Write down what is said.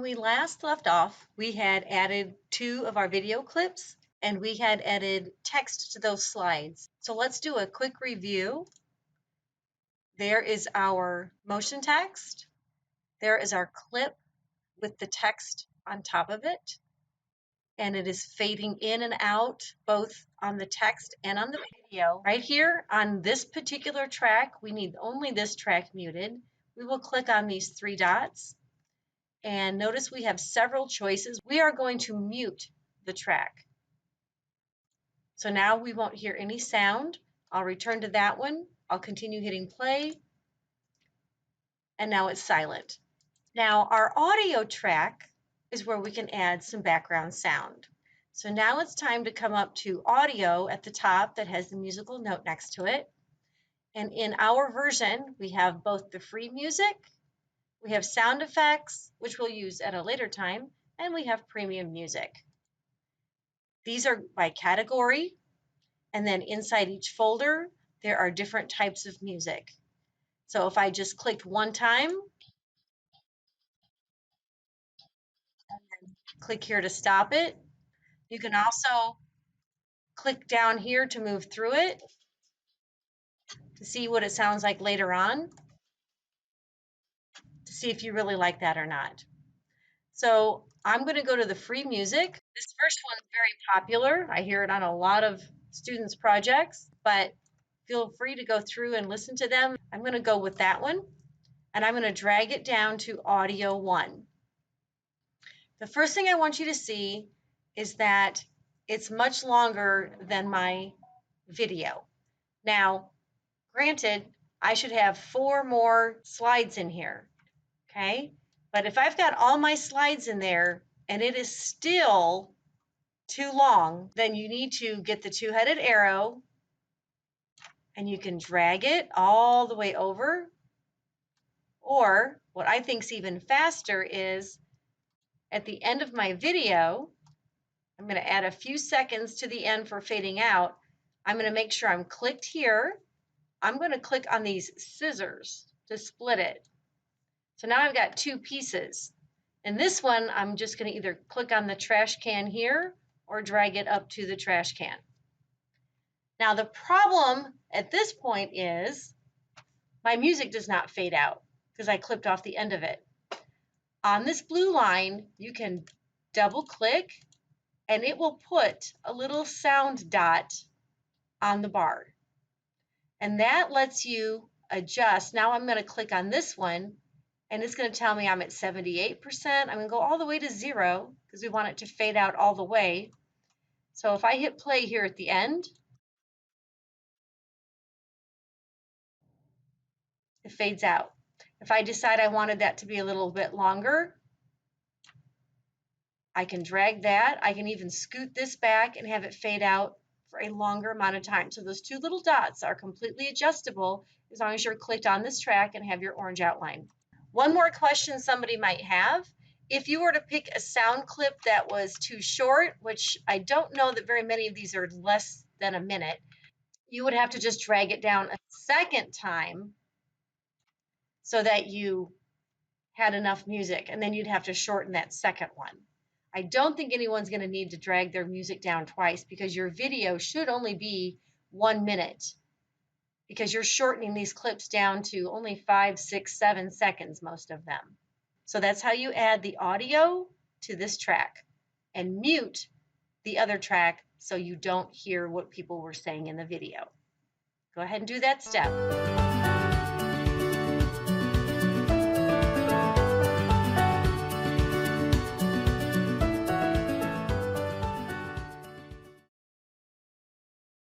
we last left off, we had added 2 of our video clips and we had added text to those slides. So let's do a quick review. There is our motion text. There is our clip with the text on top of it. And it is fading in and out both on the text and on the video. Right here on this particular track, we need only this track muted. We will click on these 3 dots. And notice we have several choices. We are going to mute the track. So now we won't hear any sound. I'll return to that one. I'll continue hitting play. And now it's silent. Now our audio track is where we can add some background sound. So now it's time to come up to audio at the top that has the musical note next to it. And in our version, we have both the free music, we have sound effects, which we'll use at a later time, and we have premium music. These are by category, and then inside each folder, there are different types of music. So if I just clicked one time, and then click here to stop it, you can also click down here to move through it to see what it sounds like later on, to see if you really like that or not. So I'm going to go to the free music. This first one's very popular. I hear it on a lot of students' projects, but feel free to go through and listen to them. I'm going to go with that one, and I'm going to drag it down to audio 1. The first thing I want you to see is that it's much longer than my video. Now, granted, I should have 4 more slides in here, okay? But if I've got all my slides in there and it is still too long, then you need to get the 2-headed arrow and you can drag it all the way over. Or what I think is even faster is at the end of my video, I'm going to add a few seconds to the end for fading out. I'm going to make sure I'm clicked here. I'm going to click on these scissors to split it. So now I've got 2 pieces. In this one, I'm just going to either click on the trash can here or drag it up to the trash can. Now the problem at this point is my music does not fade out because I clipped off the end of it. On this blue line, you can double click and it will put a little sound dot on the bar. And that lets you adjust. Now I'm going to click on this one and it's going to tell me I'm at 78%. I'm going to go all the way to 0 because we want it to fade out all the way. So if I hit play here at the end, it fades out. If I decide I wanted that to be a little bit longer, I can drag that. I can even scoot this back and have it fade out for a longer amount of time. So those 2 little dots are completely adjustable as long as you're clicked on this track and have your orange outline. One more question somebody might have. If you were to pick a sound clip that was too short, which I don't know that very many of these are less than a minute, you would have to just drag it down a second time so that you had enough music, and then you'd have to shorten that second one. I don't think anyone's going to need to drag their music down twice because your video should only be 1 minute because you're shortening these clips down to only 5, 6, 7 seconds, most of them. So that's how you add the audio to this track and mute the other track so you don't hear what people were saying in the video. Go ahead and do that step.